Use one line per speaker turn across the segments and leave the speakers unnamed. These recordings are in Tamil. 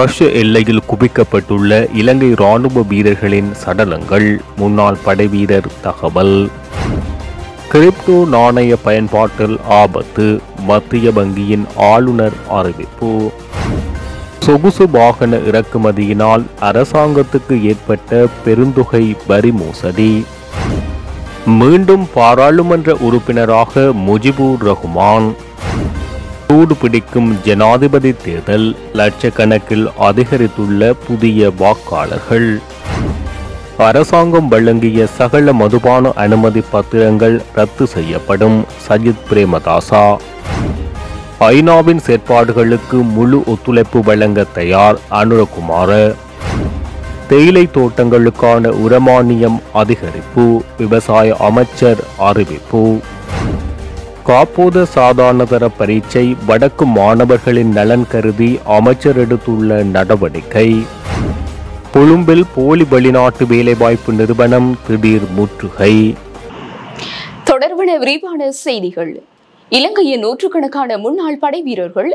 ரஷ்ய எல்லையில் குவிக்கப்பட்டுள்ள இலங்கை இராணுவ வீரர்களின் சடலங்கள். முன்னாள் படைவீரர் தகவல். கிரிப்டோ நாணய பயன்பாட்டில் ஆபத்து, மத்திய வங்கியின் ஆளுநர் அறிவிப்பு. சொகுசு வாகன இறக்குமதியினால் அரசாங்கத்துக்கு ஏற்பட்ட பெருந்தொகை வரி மோசடி. மீண்டும் பாராளுமன்ற உறுப்பினராக முஜிபுர் ரஹ்மான். சூடு பிடிக்கும் ஜனாதிபதி தேர்தல், லட்சக்கணக்கில் அதிகரித்துள்ள புதிய வாக்காளர்கள். அரசாங்கம் வழங்கிய சகல மதுபான அனுமதி பத்திரங்கள் ரத்து செய்யப்படும், சஜித் பிரேமதாசா. ஐநாவின் செயற்பாடுகளுக்கு முழு ஒத்துழைப்பு வழங்க தயார், அனுரகுமார. தேயிலை தோட்டங்களுக்கான உரமானியம் அதிகரிப்பு, விவசாய அமைச்சர் அறிவிப்பு. காப்போத சாதாரணதர பரீட்சை வடக்கு மாணவர்களின் நலன் கருதி அமைச்சர் எடுத்துள்ள நடவடிக்கை. கொழும்பில் போலி வெளிநாட்டு வேலைவாய்ப்பு நிறுவனம் திடீர் முற்றுகை.
தொடர்பான விரிவான செய்திகள். இலங்கையின் நூற்றுக்கணக்கான முன்னாள் படை வீரர்கள்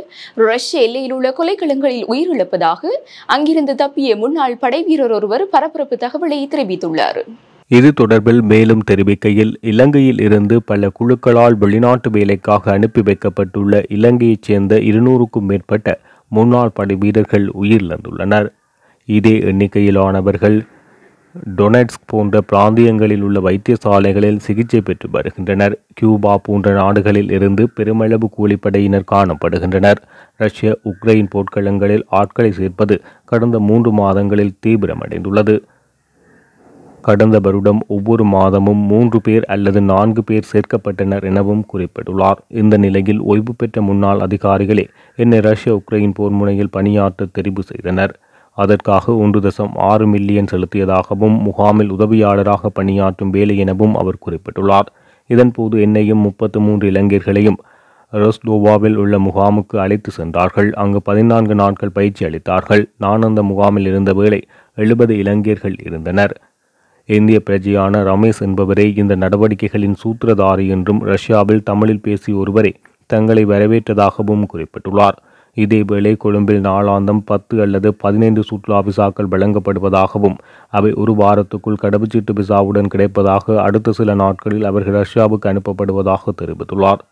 ரஷ்ய எல்லையில் உள்ள கொலைக்களங்களில் உயிரிழப்பதாக அங்கிருந்து தப்பிய முன்னாள் படை வீரர் ஒருவர் பரபரப்பு தகவலை தெரிவித்துள்ளார்.
இது தொடர்பில் மேலும் தெரிவிக்கையில், இலங்கையில் இருந்து பல குழுக்களால் வெளிநாட்டு வேலைக்காக அனுப்பி வைக்கப்பட்டுள்ள இலங்கையைச் சேர்ந்த 200க்கும் மேற்பட்ட முன்னாள் படை வீரர்கள் உயிரிழந்துள்ளனர். இதே எண்ணிக்கையிலானவர்கள் டொனெட்ஸ்க் போன்ற பிராந்தியங்களில் உள்ள வைத்தியசாலைகளில் சிகிச்சை பெற்று வருகின்றனர். கியூபா போன்ற நாடுகளில் இருந்து பெருமளவு கூலிப்படையினர் காணப்படுகின்றனர். ரஷ்ய உக்ரைன் போர்க்களங்களில் ஆட்களை சேர்ப்பது கடந்த 3 மாதங்களில் தீவிரமடைந்துள்ளது. கடந்த வருடம் ஒவ்வொரு மாதமும் 3 பேர் அல்லது 4 பேர் சேர்க்கப்பட்டனர் எனவும் குறிப்பிட்டுள்ளார். இந்த நிலையில் ஓய்வு பெற்ற முன்னாள் அதிகாரிகளே என்னை ரஷ்ய உக்ரைன் போர் முனையில் பணியாற்ற தெரிவு செய்தனர். அதற்காக 1.6 மில்லியன் செலுத்தியதாகவும் முகாமில் உதவியாளராக பணியாற்றும் வேலை எனவும் அவர் குறிப்பிட்டுள்ளார். இதன்போது என்னையும் 33 இளைஞர்களையும் ரோஸ்டோவாவில் உள்ள முகாமுக்கு அழைத்து சென்றார்கள். அங்கு 14 நாட்கள் பயிற்சி அளித்தார்கள். நான் அந்த முகாமில் இருந்த வேளை 70 இளைஞர்கள் இருந்தனர். இந்திய பிரஜையான ரமேஷ் என்பவரே இந்த நடவடிக்கைகளின் சூத்திரதாரி என்றும் ரஷ்யாவில் தமிழில் பேசிய ஒருவரே தங்களை வரவேற்றதாகவும் குறிப்பிட்டுள்ளார். இதேவேளை கொழும்பில் நாளாந்தம் 10 அல்லது 15 சுற்றுலா விசாக்கள் வழங்கப்படுவதாகவும் அவை 1 வாரத்துக்குள் கடவுச்சீட்டு விசாவுடன் கிடைப்பதாக அடுத்த சில நாட்களில் அவர்கள் ரஷ்யாவுக்கு அனுப்பப்படுவதாக தெரிவித்துள்ளார்.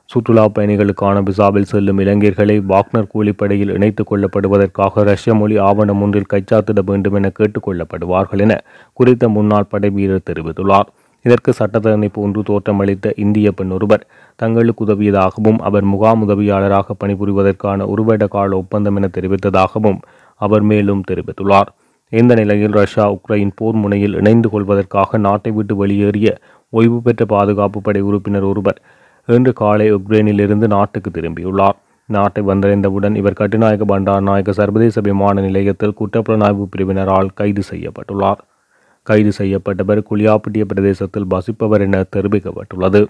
சுற்றுலா பயணிகளுக்கான விசாவில் செல்லும் இளைஞர்களை வாக்னர் கூலிப்படையில் இணைத்துக் கொள்ளப்படுவதற்காக ரஷ்ய மொழி ஆவணம் ஒன்றில் கைச்சாத்திட வேண்டும் என கேட்டுக் கொள்ளப்படுவார்கள் என குறித்த முன்னாள் படை வீரர் தெரிவித்துள்ளார். இதற்கு சட்டத்தரணி போன்று தோற்றமளித்த இந்திய பெண் ஒருவர் தங்களுக்கு உதவியதாகவும் அவர் முகாம் உதவியாளராக பணிபுரிவதற்கான 1 வருட கால ஒப்பந்தம் என தெரிவித்ததாகவும் அவர் மேலும் தெரிவித்துள்ளார். இந்த நிலையில் ரஷ்யா உக்ரைன் போர் முனையில் இணைந்து கொள்வதற்காக நாட்டை விட்டு வெளியேறிய ஓய்வு பெற்ற பாதுகாப்பு படை உறுப்பினர் ஒருவர் இன்று காலை உக்ரைனிலிருந்து நாட்டுக்கு திரும்பியுள்ளார். நாட்டை வந்தடைந்தவுடன் இவர் கட்டுநாயக்க பண்டாரநாயக்க சர்வதேச விமான நிலையத்தில் குற்றப்புலனாய்வு பிரிவினரால் கைது செய்யப்பட்டுள்ளார். கைது செய்யப்பட்டவர் குளியாப்பிட்டிய பிரதேசத்தில் வசிப்பவர் என தெரிவிக்கப்பட்டுள்ளது.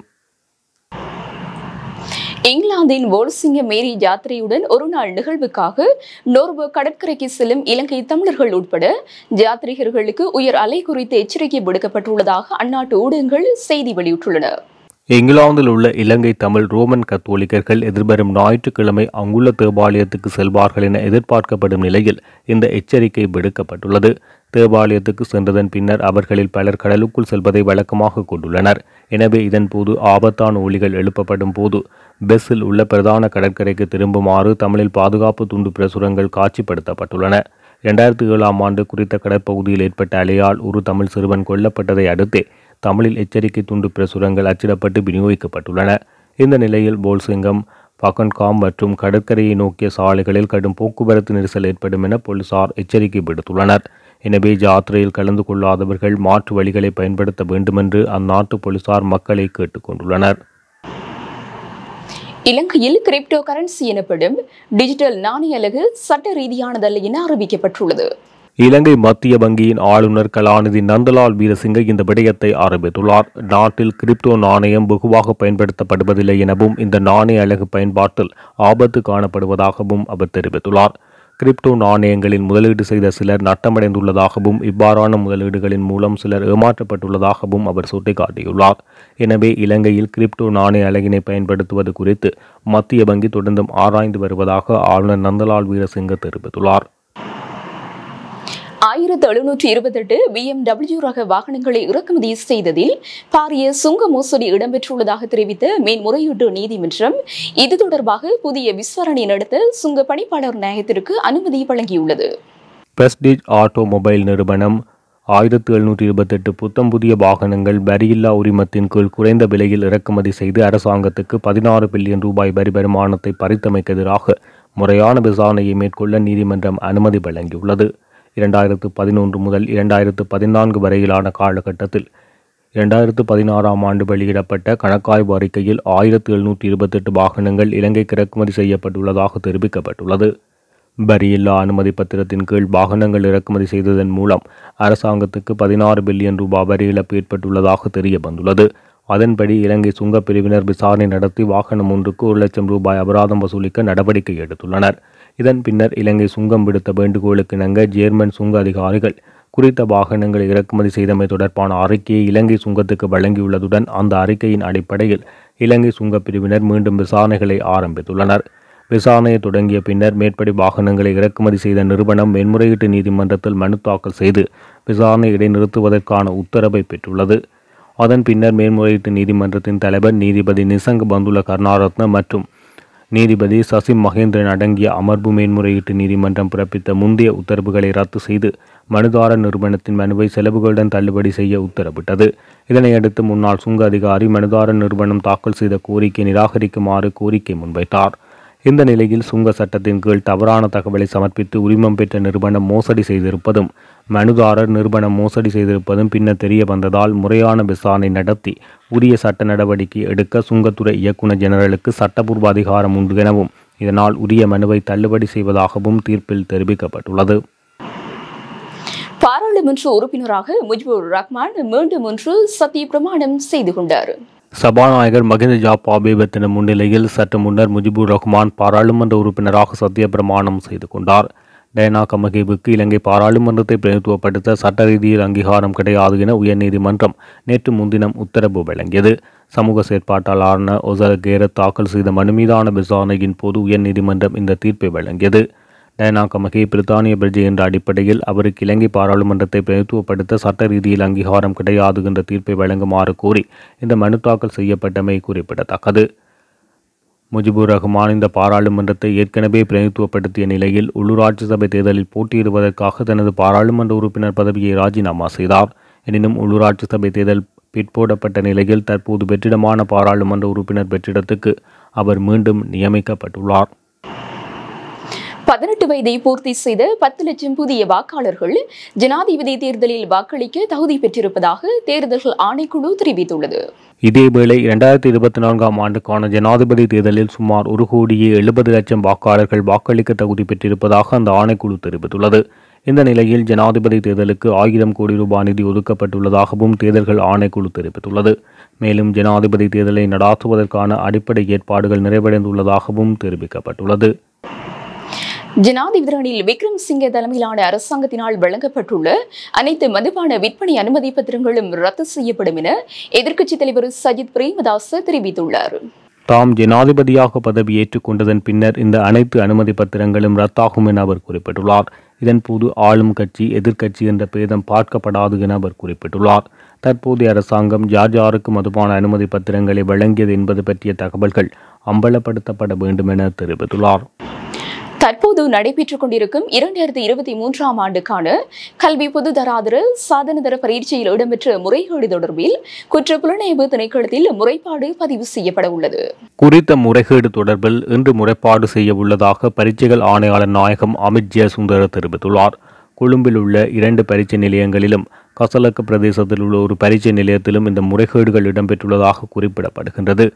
இங்கிலாந்தின் வோல்சிங்க மேரி யாத்திரையுடன் ஒரு நாள் நிகழ்வுக்காக நோர்வே கடற்கரைக்கு செல்லும் இலங்கை தமிழர்கள் உட்பட யாத்ரீகர்களுக்கு உயர் அலை குறித்து எச்சரிக்கை விடுக்கப்பட்டுள்ளதாக அந்நாட்டு ஊடகங்கள் செய்தி வெளியிட்டுள்ளன.
இங்கிலாந்தில் உள்ள இலங்கை தமிழ் ரோமன் கத்தோலிக்கர்கள் எதிர்வரும் ஞாயிற்றுக்கிழமை அங்குள்ள தேவாலயத்துக்கு செல்வார்கள் என எதிர்பார்க்கப்படும் நிலையில் இந்த எச்சரிக்கை விடுக்கப்பட்டுள்ளது. தேவாலயத்துக்கு சென்றதன் பின்னர் அவர்களில் பலர் கடலுக்குள் செல்வதை வழக்கமாக கொண்டுள்ளனர். எனவே இதன்போது ஆபத்தான ஒலிகள் எழுப்பப்படும் போது பெஸ்ஸில் உள்ள பிரதான கடற்கரைக்கு திரும்புமாறு தமிழில் பாதுகாப்பு துண்டு பிரசுரங்கள் காட்சிப்படுத்தப்பட்டுள்ளன. 2007ஆம் ஆண்டு குறித்த கடற்பகுதியில் ஏற்பட்ட அலையால் ஒரு தமிழ் சிறுவன் கொல்லப்பட்டதை அடுத்தே தமிழில் எச்சரிக்கை துண்டு பிரசுரங்கள் அச்சிடப்பட்டு விநியோகிக்கப்பட்டுள்ளன. இந்த நிலையில் போல்சிங்கம், பகன்காம் மற்றும் கடற்கரையை நோக்கிய சாலைகளில் கடும் போக்குவரத்து நெரிசல் ஏற்படும் என போலீசார் எச்சரிக்கை விடுத்துள்ளனர். எனவே யாத்திரையில் கலந்து கொள்ளாதவர்கள் மாற்று வழிகளை பயன்படுத்த வேண்டுமென்று அந்நாட்டு போலீசார் மக்களை கேட்டுக்கொண்டுள்ளனர்.
இலங்கையில் கிரிப்டோ கரன்சி எனப்படும் டிஜிட்டல் நாணய அலகு சட்ட ரீதியானதல்ல என அறிவிக்கப்பட்டுள்ளது.
இலங்கை மத்திய வங்கியின் ஆளுநர் கலாநிதி நந்தலால் வீரசிங்க இந்த விடயத்தை ஆரம்பித்துள்ளார். நாட்டில் கிரிப்டோ நாணயம் வெகுவாக பயன்படுத்தப்படுவதில்லை எனவும் இந்த நாணய அலகு பயன்பாட்டில் ஆபத்து காணப்படுவதாகவும் அவர் தெரிவித்துள்ளார். கிரிப்டோ நாணயங்களில் முதலீடு செய்த சிலர் நட்டமடைந்துள்ளதாகவும் இவ்வாறான முதலீடுகளின் மூலம் சிலர் ஏமாற்றப்பட்டுள்ளதாகவும் அவர் சுட்டிக்காட்டியுள்ளார். எனவே இலங்கையில் கிரிப்டோ நாணய அலகினை பயன்படுத்துவது குறித்து மத்திய வங்கி தொடர்ந்தும் ஆராய்ந்து வருவதாக ஆளுநர் நந்தலால் வீரசிங்க தெரிவித்துள்ளார்.
1728 BMW ரக வாகனங்களை இறக்குமதி செய்ததில் பாரிய சுங்க மோசடி இடம்பெற்றுள்ளதாக தெரிவித்த மேன்முறையீட்டு நீதிமன்றம் இது தொடர்பாக புதிய விசாரணை நடத்த சுங்க பணிப்பாளர் நாயகத்திற்கு அனுமதி வழங்கியுள்ளது.
பிரஸ்டீஜ் ஆட்டோமொபைல் நிறுவனம் 1728 புத்தம் புதிய வாகனங்கள் வரியில்லா உரிமத்தின் கீழ் குறைந்த விலையில் இறக்குமதி செய்து அரசாங்கத்துக்கு 16 பில்லியன் ரூபாய் வரி வருமானத்தை பறித்தமைக்கு எதிராக முறையான விசாரணையை மேற்கொள்ள நீதிமன்றம் அனுமதி வழங்கியுள்ளது. 2011 முதல் 2014 வரையிலான காலகட்டத்தில் 2016ஆம் ஆண்டு வெளியிடப்பட்ட கணக்காய்வு அறிக்கையில் 1728 வாகனங்கள் இலங்கைக்கு இறக்குமதி செய்யப்பட்டுள்ளதாக தெரிவிக்கப்பட்டுள்ளது. வரியில்லா அனுமதி பத்திரத்தின் கீழ் வாகனங்கள் இறக்குமதி செய்ததன் மூலம் அரசாங்கத்துக்கு 16 பில்லியன் ரூபாய் வரி இழப்பு ஏற்பட்டுள்ளதாக தெரிய வந்துள்ளது. அதன்படி இலங்கை சுங்கப் பிரிவினர் விசாரணை நடத்தி வாகனம் ஒன்றுக்கு 1 லட்சம் ரூபாய் அபராதம் வசூலிக்க நடவடிக்கை எடுத்துள்ளனர். இதன் பின்னர் இலங்கை சுங்கம் விடுத்த வேண்டுகோளுக்கு இணங்க ஜேர்மன் சுங்க அதிகாரிகள் குறித்த வாகனங்களை இறக்குமதி செய்தமை தொடர்பான அறிக்கையை இலங்கை சுங்கத்துக்கு வழங்கியுள்ளதுடன் அந்த அறிக்கையின் அடிப்படையில் இலங்கை சுங்கப் பிரிவினர் மீண்டும் விசாரணைகளை ஆரம்பித்துள்ளனர். விசாரணையை தொடங்கிய பின்னர் மேற்படி வாகனங்களை இறக்குமதி செய்த நிறுவனம் மேன்முறையீட்டு நீதிமன்றத்தில் மனு தாக்கல் செய்து விசாரணை இடைநிறுத்துவதற்கான உத்தரவை பெற்றுள்ளது. அதன் பின்னர் மேன்முறையீட்டு நீதிமன்றத்தின் தலைவர் நீதிபதி நிசங்க பந்துல கருணாரத்ன மற்றும் நீதிபதி சசி மகேந்திரன் அடங்கிய அமர்வு மேன்முறையீட்டு நீதிமன்றம் பிறப்பித்த முந்தைய உத்தரவுகளை ரத்து செய்து மனுதாரர் நிறுவனத்தின் மனுவை செலவுகளுடன் தள்ளுபடி செய்ய உத்தரவிட்டது. இதனையடுத்து முன்னாள் சுங்க அதிகாரி மனுதாரர் நிறுவனம் தாக்கல் செய்த கோரிக்கையை நிராகரிக்குமாறு கோரிக்கை முன்வைத்தார். இந்த நிலையில் சுங்க சட்டத்தின் கீழ் தவறான தகவலை சமர்ப்பித்து உரிமம் பெற்ற நிறுவனம் மோசடி செய்திருப்பதும் மனுதாரர் நிறுவனம் மோசடி செய்திருப்பதும் பின்னர் தெரிய வந்ததால் முறையான விசாரணை நடத்தி உரிய சட்ட நடவடிக்கை எடுக்க சுங்கத்துறை இயக்குநர் ஜெனரலுக்கு சட்டப்பூர்வ அதிகாரம் உண்டு எனவும் இதனால் உரிய மனுவை தள்ளுபடி செய்வதாகவும் தீர்ப்பில் தெரிவிக்கப்பட்டுள்ளது.
பாராளுமன்ற உறுப்பினராக முஜிபுர் ரஹ்மான் மீண்டும் ஒன்று சத்திய பிரமாணம் செய்து கொண்டார்.
சபாநாயகர் மகிந்த ஜாபாபேவத்தின் முன்னிலையில் சற்று முன்னர் முஜிபுர் ரஹ்மான் பாராளுமன்ற உறுப்பினராக சத்திய பிரமாணம் செய்து கொண்டார். டயனா கமகேவுக்கு இலங்கை பாராளுமன்றத்தை பிரதிநிதித்துவப்படுத்த சட்ட ரீதியில் அங்கீகாரம் கிடையாது என உயர்நீதிமன்றம் நேற்று முன்தினம் உத்தரவு வழங்கியது. சமூக செயற்பாட்டாளரான ஒசர கேரத் தாக்கல் செய்த மனு மீதான விசாரணையின் போது உயர்நீதிமன்றம் இந்த தீர்ப்பை வழங்கியது. டயனா கமகே பிரித்தானிய பிரஜை என்ற அடிப்படையில் அவருக்கு இலங்கை பாராளுமன்றத்தை பிரதிநிதித்துவப்படுத்த சட்ட ரீதியில் அங்கீகாரம் கிடையாது என்ற தீர்ப்பை வழங்குமாறு கோரி இந்த மனு தாக்கல் செய்யப்பட்டமை குறிப்பிடத்தக்கது. முஜிபுர் ரஹ்மான் இந்த பாராளுமன்றத்தை ஏற்கனவே பிரதிநிதித்துவப்படுத்திய நிலையில் உள்ளூராட்சி சபை தேர்தலில் போட்டியிடுவதற்காக தனது பாராளுமன்ற உறுப்பினர் பதவியை ராஜினாமா செய்தார். எனினும் உள்ளூராட்சி சபை தேர்தல் பிற்போடப்பட்ட நிலையில் தற்போது வெற்றிடமான பாராளுமன்ற உறுப்பினர் வெற்றிடத்துக்கு அவர் மீண்டும் நியமிக்கப்பட்டுள்ளார்.
18 வயதை பூர்த்தி செய்த 10 லட்சம் புதிய வாக்காளர்கள் ஜனாதிபதி தேர்தலில் வாக்களிக்க தகுதி பெற்றிருப்பதாக தேர்தல்கள் ஆணைக்குழு தெரிவித்துள்ளது.
இதேவேளை 2024ஆம் ஆண்டுக்கான ஜனாதிபதி தேர்தலில் சுமார் 1,70,00,000 வாக்காளர்கள் வாக்களிக்க தகுதி பெற்றிருப்பதாக அந்த ஆணைக்குழு தெரிவித்துள்ளது. இந்த நிலையில் ஜனாதிபதி தேர்தலுக்கு 1000 கோடி ரூபாய் நிதி ஒதுக்கப்பட்டுள்ளதாகவும் தேர்தல்கள் ஆணைக்குழு தெரிவித்துள்ளது. மேலும் ஜனாதிபதி தேர்தலை நடாத்துவதற்கான அடிப்படை ஏற்பாடுகள் நிறைவடைந்துள்ளதாகவும் தெரிவிக்கப்பட்டுள்ளது.
ஜனாதிபதி ரணில் விக்ரமசிங்கே தலைமையிலான அரசாங்கத்தினால் வழங்கப்பட்டுள்ள அனைத்து மதுபான விற்பனை அனுமதி பத்திரங்களும் ரத்து செய்யப்படும் என எதிர்க்கட்சித் தலைவர் சஜித் பிரேமதாச தெரிவித்துள்ளார்.
தாம் ஜனாதிபதியாக பதவி ஏற்றுக்கொண்டதன் பின்னர் இந்த அனைத்து அனுமதி பத்திரங்களும் ரத்தாகும் என அவர் குறிப்பிட்டுள்ளார். இதன்போது ஆளும் கட்சி எதிர்க்கட்சி என்ற பேதம் பார்க்கப்படாது என அவர் குறிப்பிட்டுள்ளார். தற்போதைய அரசாங்கம் யார் யாருக்கு மதுபான அனுமதி பத்திரங்களை வழங்கியது என்பது பற்றிய தகவல்கள் அம்பலப்படுத்தப்பட வேண்டும் என தெரிவித்துள்ளார்.
தற்போது நடைபெற்றுக் கொண்டிருக்கும் 2023ஆம் ஆண்டுக்கான கல்வி பொதுதராதர சாதனதர பரீட்சையில் இடம்பெற்ற முறைகேடு தொடர்பில் குற்றப்புலனாய்வு திணைக்களத்தில் முறைப்பாடு பதிவு செய்யப்பட உள்ளது.
குறித்த முறைகேடு தொடர்பில் இன்று முறைப்பாடு செய்ய உள்ளதாக பரீட்சைகள் ஆணையாளர் நாயகம் அமித் ஜெயசுந்தர தெரிவித்துள்ளார். கொழும்பில் உள்ள 2 பரீட்சை நிலையங்களிலும் கசலக்க பிரதேசத்தில் உள்ள ஒரு பரீட்சை நிலையத்திலும் இந்த முறைகேடுகள் இடம்பெற்றுள்ளதாக குறிப்பிடப்படுகின்றது.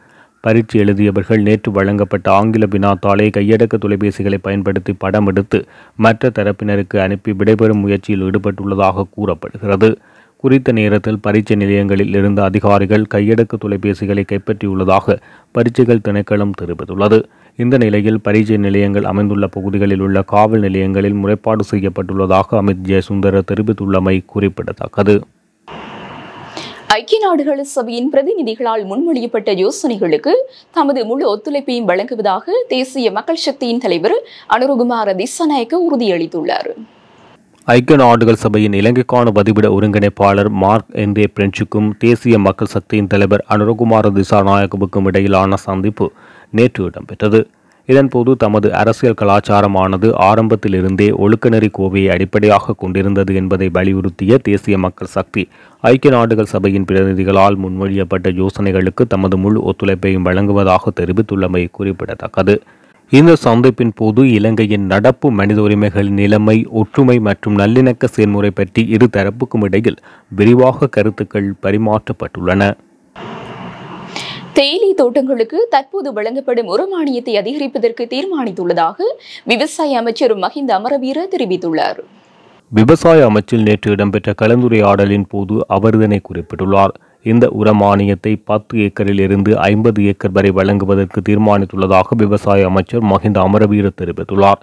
பரீட்சை எழுதியவர்கள் நேற்று வழங்கப்பட்ட ஆங்கில வினாத்தாளை கையடக்க தொலைபேசிகளை பயன்படுத்தி படம் எடுத்து மற்ற தரப்பினருக்கு அனுப்பி விடைபெறும் முயற்சியில் ஈடுபட்டுள்ளதாக கூறப்படுகிறது. குறித்த நேரத்தில் பரீட்சை நிலையங்களில் இருந்த அதிகாரிகள் கையடக்க தொலைபேசிகளை கைப்பற்றியுள்ளதாக பரீட்சைகள் திணைக்களம் தெரிவித்துள்ளது. இந்த நிலையில் பரீட்சை நிலையங்கள் அமைந்துள்ள பகுதிகளில் உள்ள காவல் நிலையங்களில் முறைப்பாடு செய்யப்பட்டுள்ளதாக அமித் ஜெயசுந்தர தெரிவித்துள்ளமை குறிப்பிடத்தக்கது.
ஐக்கிய நாடுகள் சபையின் பிரதிநிதிகளால் முன்மொழியப்பட்ட யோசனைகளுக்கு தமது முழு ஒத்துழைப்பையும் வழங்குவதாக தேசிய மக்கள் சக்தியின் தலைவர் அனுரகுமார திசாநாயக்க உறுதியளித்துள்ளார்.
ஐக்கிய நாடுகள் சபையின் இலங்கைக்கான பதிவிட ஒருங்கிணைப்பாளர் மார்க் என்ரே பிரெஞ்சுக்கும் தேசிய மக்கள் சக்தியின் தலைவர் அனுரகுமார திசாநாயக்கவுக்கும் இடையிலான சந்திப்பு நேற்று இடம்பெற்றது. இதன்போது தமது அரசியல் கலாச்சாரமானது ஆரம்பத்திலிருந்தே ஒழுக்கநெறி கோவையை அடிப்படையாக கொண்டிருந்தது என்பதை வலியுறுத்திய தேசிய மக்கள் சக்தி ஐக்கிய நாடுகள் சபையின் பிரதிநிதிகளால் முன்மொழியப்பட்ட யோசனைகளுக்கு தமது முழு ஒத்துழைப்பையும் வழங்குவதாக தெரிவித்துள்ளமை குறிப்பிடத்தக்கது. இந்த சந்திப்பின் போது இலங்கையின் நடப்பு மனித உரிமைகள் நிலைமை, ஒற்றுமை மற்றும் நல்லிணக்க செயல்முறை பற்றி இரு தரப்புக்கும் இடையில் விரிவாக கருத்துக்கள் பரிமாற்றப்பட்டுள்ளன.
தேயிலை தோட்டங்களுக்கு தற்போது வழங்கப்படும் உரமானியத்தை அதிகரிப்பதற்கு தீர்மானித்துள்ளதாக விவசாய அமைச்சர் மஹிந்த அமரவீர தெரிவித்துள்ளார்.
விவசாய அமைச்சில் நேற்று இடம்பெற்ற கலந்துரையாடலின் போது அவர் இதனை குறிப்பிட்டுள்ளார். இந்த உரமானியத்தை 10 ஏக்கரில் இருந்து 50 ஏக்கர் வரை வழங்குவதற்கு தீர்மானித்துள்ளதாக விவசாய அமைச்சர் மஹிந்த அமரவீர தெரிவித்துள்ளார்.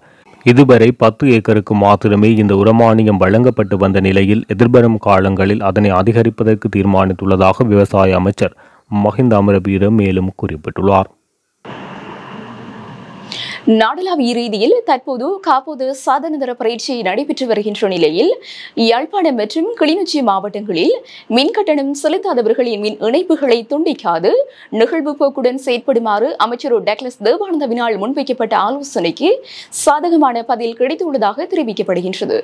இதுவரை 10 ஏக்கருக்கு மாத்திரமே இந்த உரமானியம் வழங்கப்பட்டு வந்த நிலையில் எதிர்வரும் காலங்களில் அதனை அதிகரிப்பதற்கு தீர்மானித்துள்ளதாக விவசாய அமைச்சர் மஹிந்த அமரவீர மேலும் குறிப்பிட்டுள்ளார்.
நாடளாவிய ரீதியில் தற்போது காப்போது சாதனதர பரீட்சை நடைபெற்று வருகின்ற நிலையில் யாழ்ப்பாணம் மற்றும் கிளிநொச்சி மாவட்டங்களில் மின் கட்டணம் செலுத்தாதவர்களின் மின் இணைப்புகளை துண்டிக்காது நிகழ்வு போக்குடன் செயற்படுமாறு அமைச்சர் டக்ளஸ் தேவானந்தவினால் முன்வைக்கப்பட்ட ஆலோசனைக்கு சாதகமான பதில் கிடைத்துள்ளதாக தெரிவிக்கப்படுகின்றது.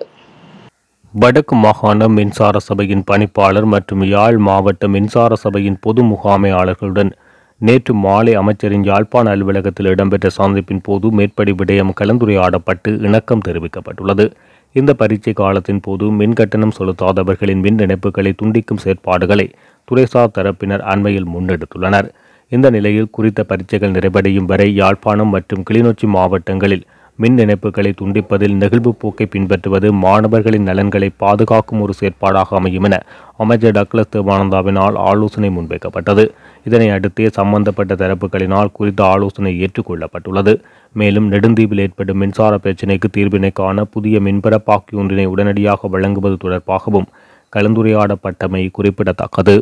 வடக்கு மாகாண மின்சார சபையின் பணிப்பாளர் மற்றும் யாழ் மாவட்ட மின்சார சபையின் பொது முகாமையாளர்களுடன் நேற்று மாலை அமைச்சரின் யாழ்ப்பாண அலுவலகத்தில் இடம்பெற்ற சந்திப்பின் போது மேற்படி விடயம் கலந்துரையாடப்பட்டு இணக்கம் தெரிவிக்கப்பட்டுள்ளது. இந்த பரீட்சை காலத்தின் போது மின் கட்டணம் செலுத்தாதவர்களின் மின் இணைப்புகளை துண்டிக்கும் செயற்பாடுகளை துறைசார் தரப்பினர் அண்மையில் முன்னெடுத்துள்ளனர். இந்த நிலையில் குறித்த பரீட்சைகள் நிறைவடையும் வரை யாழ்ப்பாணம் மற்றும் கிளிநொச்சி மாவட்டங்களில் மின் இணைப்புகளை துண்டிப்பதில் நெகிழ்வு போக்கை பின்பற்றுவது மாணவர்களின் நலன்களை பாதுகாக்கும் ஒரு செயற்பாடாக அமையும் என அமைச்சர் டக்ளஸ் தேவானந்தாவினால் ஆலோசனை முன்வைக்கப்பட்டது. இதனை அடுத்தே சம்பந்தப்பட்ட தரப்புகளினால் குறித்த ஆலோசனை ஏற்றுக்கொள்ளப்பட்டுள்ளது. மேலும் நெடுந்தீவில் ஏற்படும் மின்சார பிரச்சினைக்கு தீர்வினை காண புதிய மின்பரப்பாக்கி ஒன்றினை உடனடியாக வழங்குவது தொடர்பாகவும் கலந்துரையாடப்பட்டமை குறிப்பிடத்தக்கது.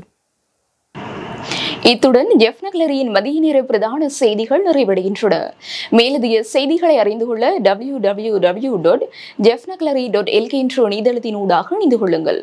இத்துடன் ஜெஃப்னக்லரியின் மதிய நேர பிரதான செய்திகள் நிறைவடைகின்றன. மேலதிக செய்திகளை அறிந்து கொள்ள www.jeffnaclery.lk என்ற இணையதளத்தினூடாக இணைந்து கொள்ளுங்கள்.